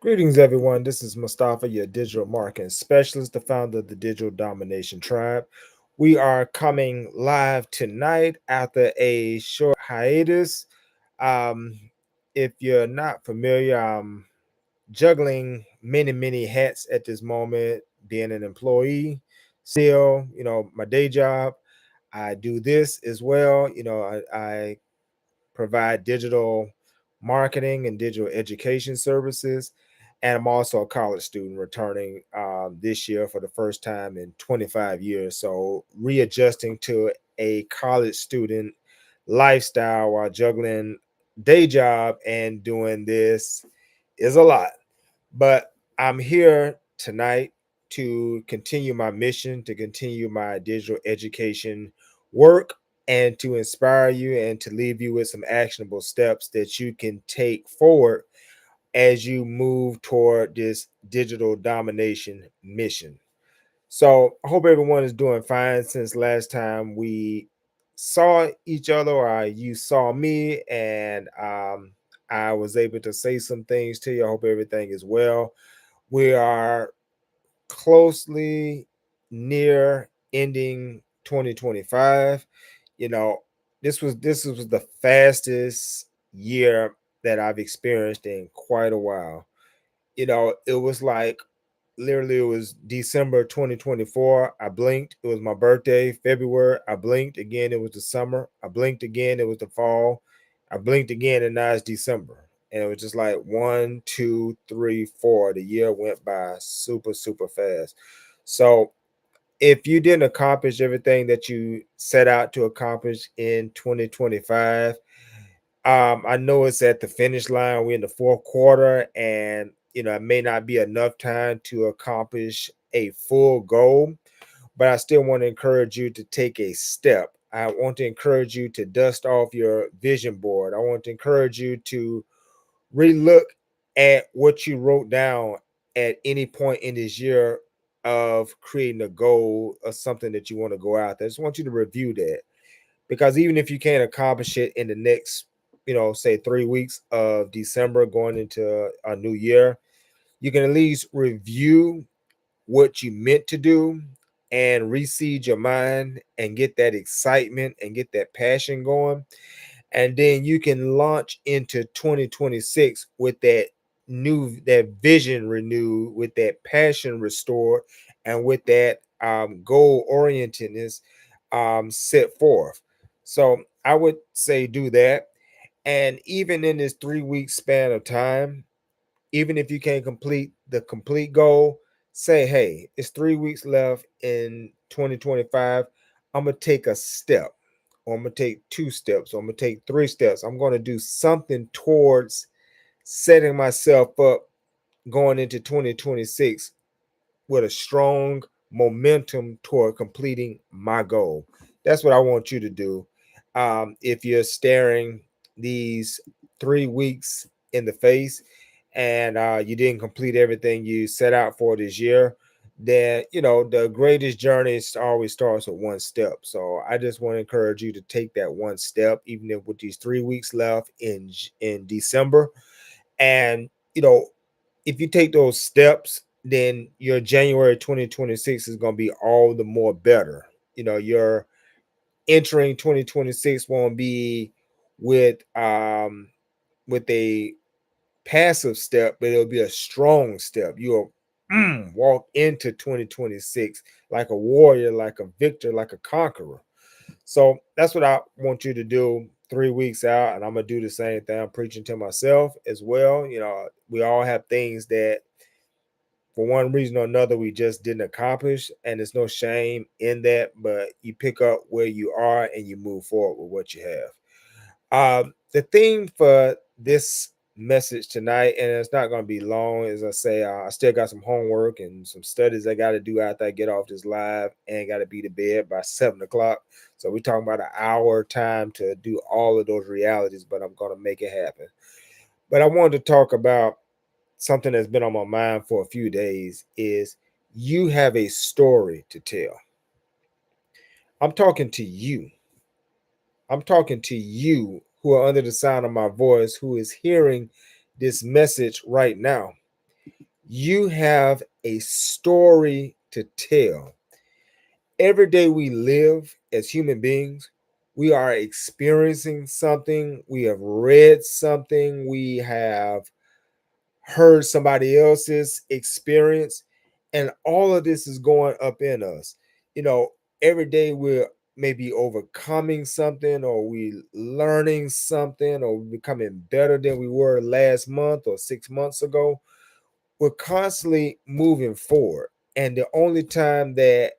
Greetings, everyone. This is Mustafa, your digital marketing specialist, the founder of the Digital Domination Tribe. We are coming live tonight after a short hiatus. Um, if you're not familiar, I'm juggling many hats at this moment, being an employee, still, my day job. I do this as well. I provide digital marketing and digital education services. And I'm also a college student returning this year for the first time in 25 years. So readjusting to a college student lifestyle while juggling day job and doing this is a lot. But I'm here tonight to continue my mission, to continue my digital education work, and to inspire you and to leave you with some actionable steps that you can take forward as you move toward this digital domination mission. So I hope everyone is doing fine since last time we saw each other, or you saw me, and I was able to say some things to you. I hope everything is well. We are closely near ending 2025. You know, this was the fastest year that I've experienced in quite a while. It was like literally it was December 2024. I blinked. It was my birthday. February, I blinked again. It was the summer. I blinked again. It was the fall. I blinked again, and now it's December. And it was just like one, two, three, four. The year went by super fast. So if you didn't accomplish everything that you set out to accomplish in 2025, I know it's at the finish line. We're in the fourth quarter, and it may not be enough time to accomplish a full goal, but I still want to encourage you to take a step. I want to encourage you to dust off your vision board. I want to encourage you to relook at what you wrote down at any point in this year of creating a goal or something that you want to go out there. I just want you to review that, because even if you can't accomplish it in the next, say 3 weeks of December going into a new year, you can at least review what you meant to do and reseed your mind and get that excitement and get that passion going. And then you can launch into 2026 with that vision renewed, with that passion restored, and with that goal orientedness set forth. So I would say do that. And even in this 3 week span of time, even if you can't complete the complete goal, say, hey, it's 3 weeks left in 2025. I'm going to take a step, or I'm going to take 2 steps, or I'm going to take 3 steps. I'm going to do something towards setting myself up going into 2026 with a strong momentum toward completing my goal. That's what I want you to do. If you're staring these 3 weeks in the face and you didn't complete everything you set out for this year, then the greatest journey always starts with one step. So I just want to encourage you to take that one step, even if with these 3 weeks left in December. And if you take those steps, then your January 2026 is going to be all the more better. Your entering 2026 won't be with with a passive step, but it'll be a strong step. You'll walk into 2026 like a warrior, like a victor, like a conqueror. So that's what I want you to do 3 weeks out. And I'm going to do the same thing. I'm preaching to myself as well. We all have things that for one reason or another we just didn't accomplish, and there's no shame in that, but you pick up where you are and you move forward with what you have. The theme for this message tonight, and it's not going to be long, as I say, I still got some homework and some studies I got to do after I get off this live, and got to be to bed by 7 o'clock. So we're talking about an hour time to do all of those realities, but I'm going to make it happen. But I wanted to talk about something that's been on my mind for a few days. Is you have a story to tell. I'm talking to you. I'm talking to you who are under the sound of my voice, who is hearing this message right now. You have a story to tell. Every day we live as human beings, we are experiencing something, we have read something, we have heard somebody else's experience, and all of this is going up in us. You know, every day we're maybe overcoming something, or we learning something, or becoming better than we were last month or 6 months ago. We're constantly moving forward. And the only time that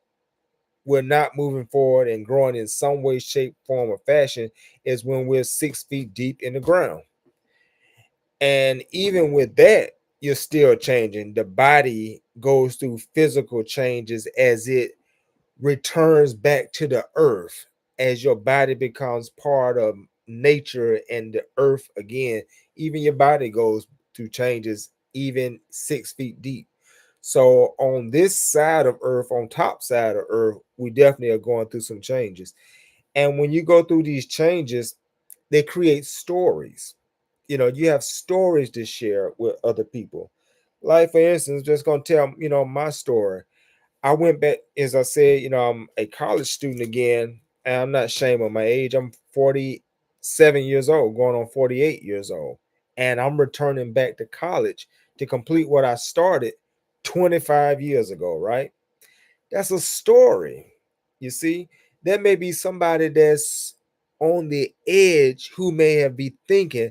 we're not moving forward and growing in some way, shape, form, or fashion is when we're 6 feet deep in the ground. And even with that, you're still changing. The body goes through physical changes as it returns back to the earth, as your body becomes part of nature and the earth again. Even your body goes through changes, even 6 feet deep. So on this side of earth, on top side of earth, we definitely are going through some changes. And when you go through these changes, they create stories. You know, you have stories to share with other people. Like, for instance, just gonna tell, my story. I went back, as I said, I'm a college student again, and I'm not ashamed of my age. I'm 47 years old, going on 48 years old. And I'm returning back to college to complete what I started 25 years ago, right? That's a story. You see, there may be somebody that's on the edge who may have be thinking,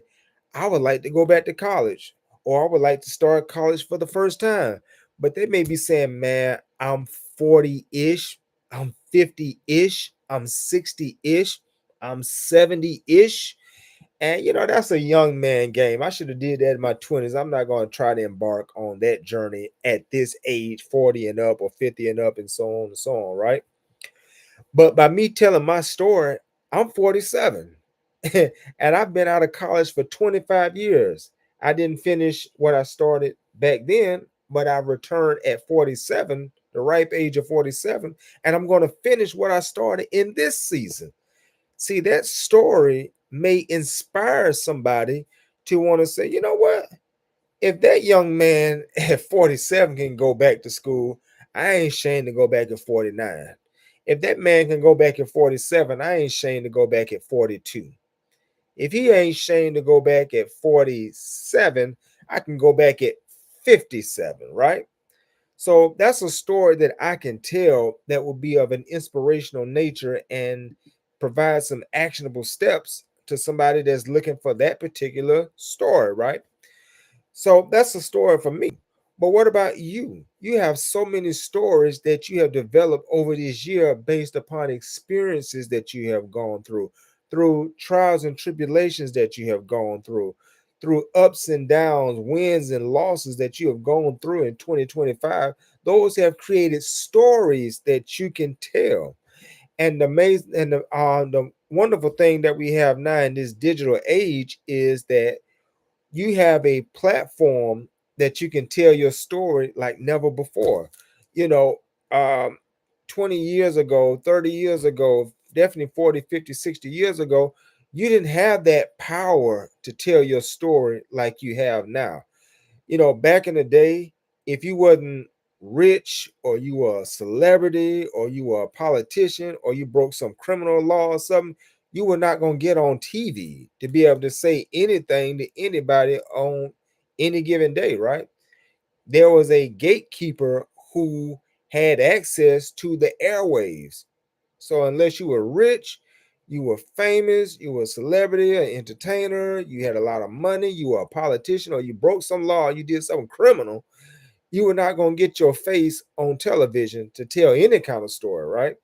I would like to go back to college, or I would like to start college for the first time. But they may be saying, man, I'm 40-ish, I'm 50-ish, I'm 60-ish, I'm 70-ish. And that's a young man game. I should have did that in my 20s. I'm not going to try to embark on that journey at this age, 40 and up or 50 and up, and so on and so on, right? But by me telling my story, I'm 47. And I've been out of college for 25 years. I didn't finish what I started back then, but I returned at 47, the ripe age of 47, and I'm going to finish what I started in this season. See, that story may inspire somebody to want to say, you know what? If that young man at 47 can go back to school, I ain't ashamed to go back at 49. If that man can go back at 47, I ain't ashamed to go back at 42. If he ain't ashamed to go back at 47, I can go back at 57, right? So that's a story that I can tell that will be of an inspirational nature and provide some actionable steps to somebody that's looking for that particular story, right? So that's a story for me. But what about you? You have so many stories that you have developed over this year based upon experiences that you have gone through trials and tribulations that you have gone through ups and downs, wins and losses that you have gone through in 2025. Those have created stories that you can tell. And the wonderful thing that we have now in this digital age is that you have a platform that you can tell your story like never before. You know, um, 20 years ago, 30 years ago, definitely 40, 50, 60 years ago, you didn't have that power to tell your story like you have now. Back in the day, if you wasn't rich, or you were a celebrity, or you were a politician, or you broke some criminal law or something, you were not going to get on TV to be able to say anything to anybody on any given day, right? There was a gatekeeper who had access to the airwaves. So unless you were rich, you were famous, you were a celebrity, an entertainer, you had a lot of money, you were a politician, or you broke some law, you did something criminal, you were not going to get your face on television to tell any kind of story, right?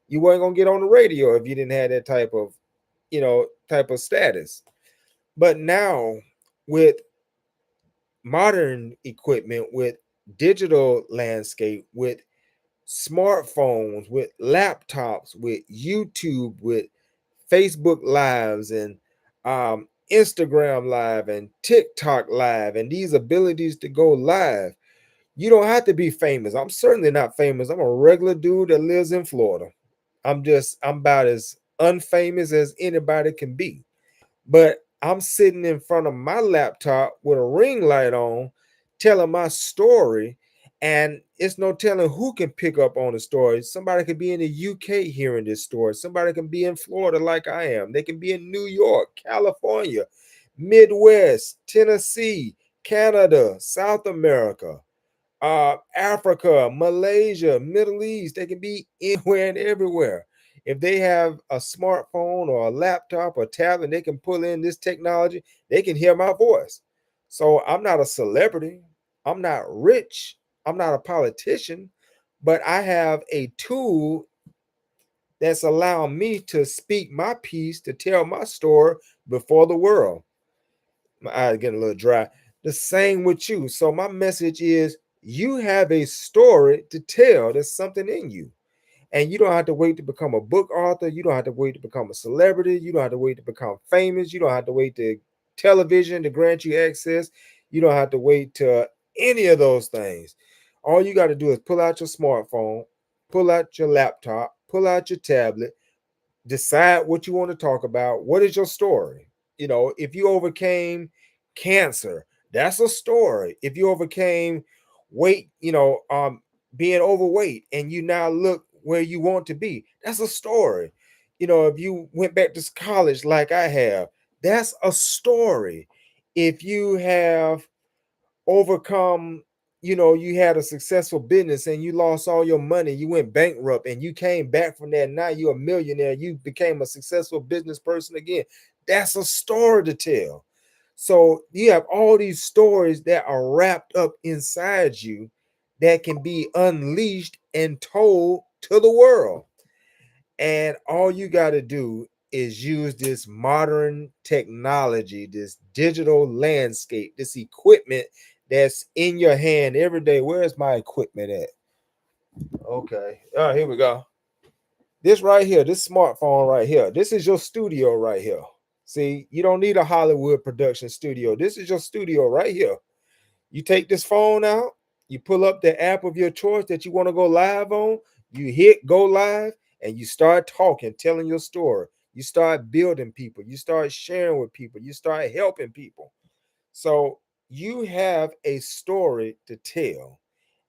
You weren't going to get on the radio if you didn't have that type of status. But now, with modern equipment, with digital landscape, with smartphones, with laptops, with YouTube, with Facebook lives, and Instagram live, and TikTok live, and these abilities to go live, you don't have to be famous. I'm certainly not famous. I'm a regular dude that lives in Florida. I'm about as unfamous as anybody can be. But I'm sitting in front of my laptop with a ring light on, telling my story, and it's no telling who can pick up on the story. Somebody could be in the UK hearing this story. Somebody can be in Florida like I am. They can be in New York, California, Midwest, Tennessee, Canada, South America, Africa, Malaysia, Middle East. They can be anywhere and everywhere. If they have a smartphone or a laptop or tablet, they can pull in this technology, they can hear my voice. So I'm not a celebrity. I'm not rich. I'm not a politician, but I have a tool that's allowing me to speak my piece, to tell my story before the world. My eyes getting a little dry. The same with you. So my message is you have a story to tell. There's something in you. And you don't have to wait to become a book author. You don't have to wait to become a celebrity. You don't have to wait to become famous. You don't have to wait to television to grant you access. You don't have to wait to any of those things. All you got to do is pull out your smartphone, pull out your laptop, pull out your tablet, decide what you want to talk about. What is your story? You know, if you overcame cancer, that's a story. If you overcame weight, being overweight and you now look where you want to be, that's a story. You know, if you went back to college like I have, that's a story. If you have overcome, you had a successful business and you lost all your money, you went bankrupt and you came back from that, now you're a millionaire, you became a successful business person again, that's a story to tell. So you have all these stories that are wrapped up inside you that can be unleashed and told to the world. And all you got to do is use this modern technology, this digital landscape, this equipment that's in your hand every day. Where's my equipment at? Okay. Oh, here we go. This right here, this smartphone right here, this is your studio right here. See, you don't need a Hollywood production studio. This is your studio right here. You take this phone out, you pull up the app of your choice that you want to go live on, you hit go live, and you start talking, telling your story. You start building people, you start sharing with people, you start helping people. So you have a story to tell.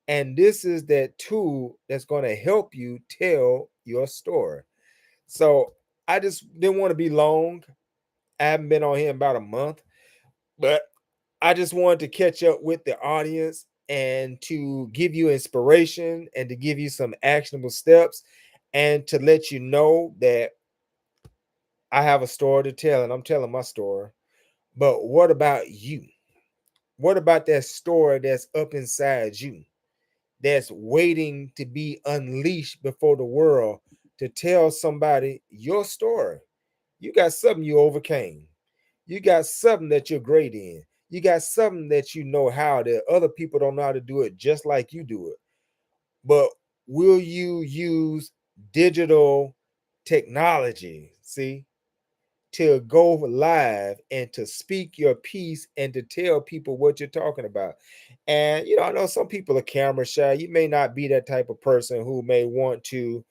And this is that tool that's going to help you tell your story. So I just didn't want to be long. I haven't been on here in about a month, but I just wanted to catch up with the audience and to give you inspiration and to give you some actionable steps and to let you know that I have a story to tell and I'm telling my story. But what about you? What about that story that's up inside you that's waiting to be unleashed before the world to tell somebody your story? You got something you overcame. You got something that you're great in. You got something that you know how that other people don't know how to do it just like you do it. But will you use digital technology, see, to go live and to speak your piece and to tell people what you're talking about? And, I know some people are camera shy. You may not be that type of person who may want to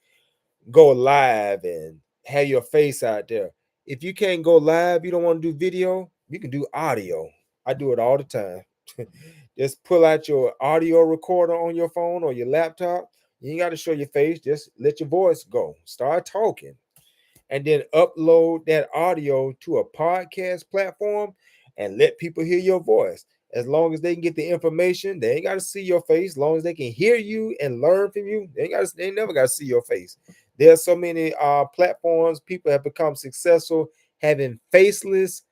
go live and have your face out there. If you can't go live, you don't want to do video, you can do audio. I do it all the time. Just pull out your audio recorder on your phone or your laptop. You ain't got to show your face, just let your voice go. Start talking and then upload that audio to a podcast platform and let people hear your voice. As long as they can get the information, they ain't got to see your face. As long as they can hear you and learn from you, they ain't never got to see your face. There's so many platforms. People have become successful having faceless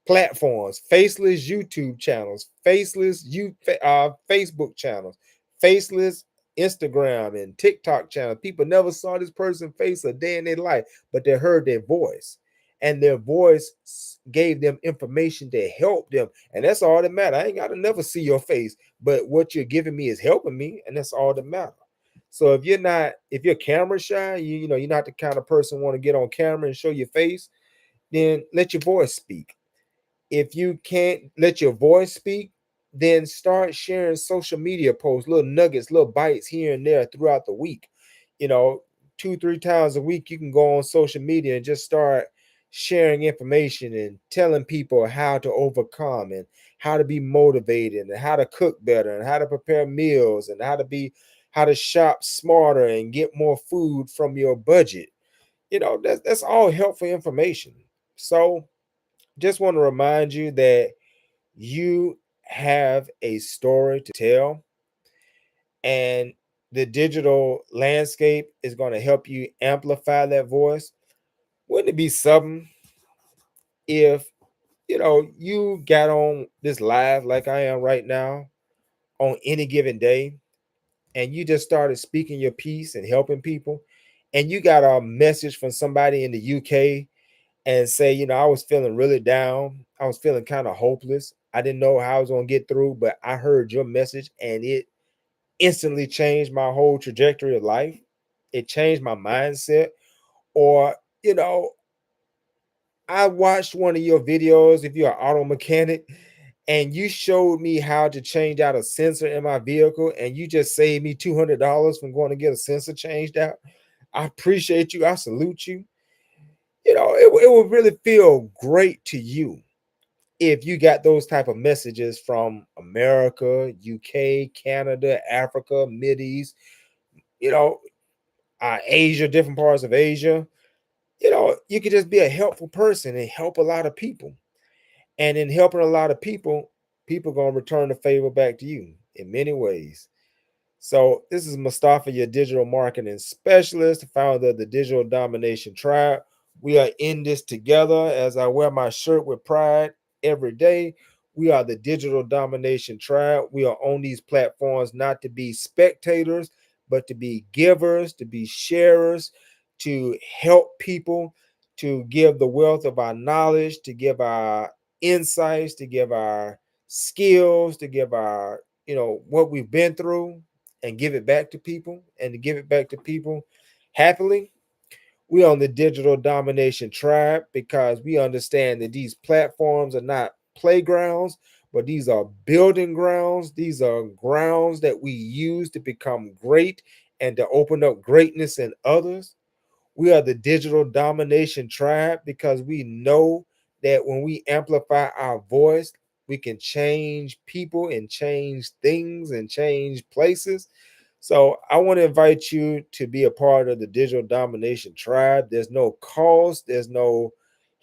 platforms, faceless YouTube channels, faceless Facebook channels, faceless Instagram and TikTok channels. People never saw this person face a day in their life, but they heard their voice. And their voice gave them information to help them. And that's all that matters. I ain't got to never see your face, but what you're giving me is helping me. And that's all that matters. So if you're camera shy, you're not the kind of person want to get on camera and show your face, then let your voice speak. If you can't let your voice speak, then start sharing social media posts, little nuggets, little bites here and there throughout the week. You know, 2, 3 times a week, you can go on social media and just start sharing information and telling people how to overcome and how to be motivated and how to cook better and how to prepare meals and how to shop smarter and get more food from your budget. That's all helpful information. So just want to remind you that you have a story to tell, and the digital landscape is going to help you amplify that voice. Wouldn't it be something if you got on this live like I am right now on any given day, and you just started speaking your piece and helping people, and you got a message from somebody in the UK and say, I was feeling really down. I was feeling kind of hopeless. I didn't know how I was going to get through, but I heard your message and it instantly changed my whole trajectory of life. It changed my mindset. Or, I watched one of your videos if you're an auto mechanic and you showed me how to change out a sensor in my vehicle and you just saved me $200 from going to get a sensor changed out. I appreciate you. I salute you. It would really feel great to you if you got those type of messages from America, UK, Canada, Africa, Mideast, you know, Asia, different parts of Asia. You could just be a helpful person and help a lot of people. And in helping a lot of people, people gonna return the favor back to you in many ways. So this is Mustafa, your digital marketing specialist, founder of the Digital Domination Tribe. We are in this together as I wear my shirt with pride every day. We are the Digital Domination Tribe. We are on these platforms not to be spectators, but to be givers, to be sharers, to help people, to give the wealth of our knowledge, to give our insights, to give our skills, to give our, what we've been through and give it back to people, and to give it back to people happily. We on the Digital Domination Tribe because we understand that these platforms are not playgrounds, but these are building grounds. These are grounds that we use to become great and to open up greatness in others. We are the Digital Domination Tribe because we know that when we amplify our voice, we can change people and change things and change places. So I want to invite you to be a part of the Digital Domination Tribe. There's no cost, there's no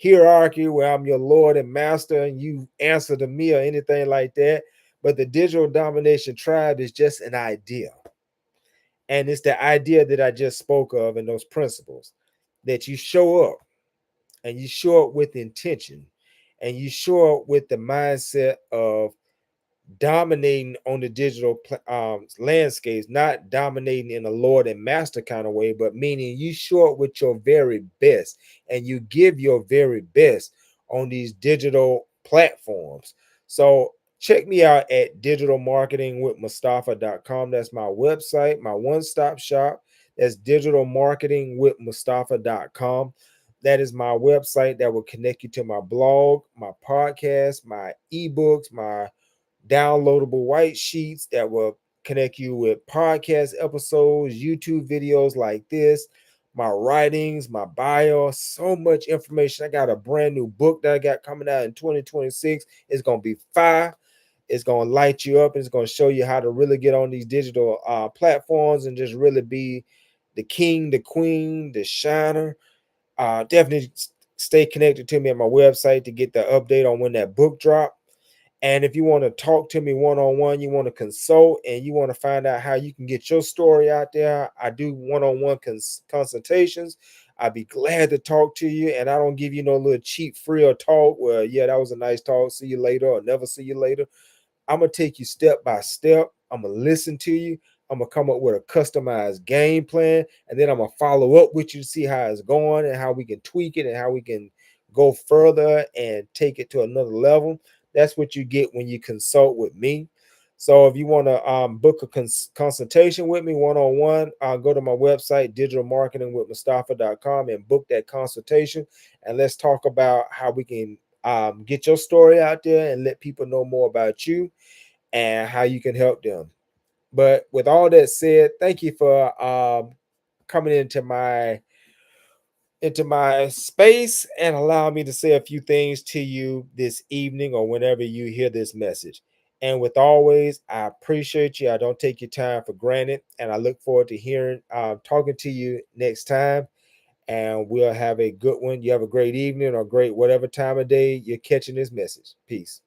hierarchy where I'm your Lord and Master and you answer to me or anything like that. But the Digital Domination Tribe is just an idea. And it's the idea that I just spoke of and those principles that you show up, and you show up with intention, and you show up with the mindset of dominating on the digital landscapes, not dominating in a Lord and Master kind of way, but meaning you show up with your very best and you give your very best on these digital platforms. So check me out at digitalmarketingwithmustafa.com. That's my website, my one-stop shop. That's digitalmarketingwithmustafa.com. That is my website that will connect you to my blog, my podcast, my ebooks, my downloadable white sheets that will connect you with podcast episodes, YouTube videos like this, my writings, my bio, so much information. I got a brand new book that I got coming out in 2026. It's going to be fire. It's going to light you up. It's going to show you how to really get on these digital platforms and just really be the king, the queen, the shiner. Definitely stay connected to me at my website to get the update on when that book drop. And if you want to talk to me one on one, you want to consult and you want to find out how you can get your story out there, I do one on one consultations. I'd be glad to talk to you. And I don't give you no little cheap free or talk where, yeah, that was a nice talk. See you later or never see you later. I'm gonna take you step by step. I'm gonna listen to you. I'm gonna come up with a customized game plan, and then I'm gonna follow up with you to see how it's going and how we can tweak it and how we can go further and take it to another level. That's what you get when you consult with me. So if you want to book a consultation with me one-on-one, go to my website, digitalmarketingwithmustafa.com, and book that consultation. And let's talk about how we can get your story out there and let people know more about you and how you can help them. But with all that said, thank you for coming into my into my space and allow me to say a few things to you this evening or whenever you hear this message. And with always, I appreciate you. I don't take your time for granted. And I look forward to hearing, talking to you next time. And we'll have a good one. You have a great evening or great whatever time of day you're catching this message. Peace.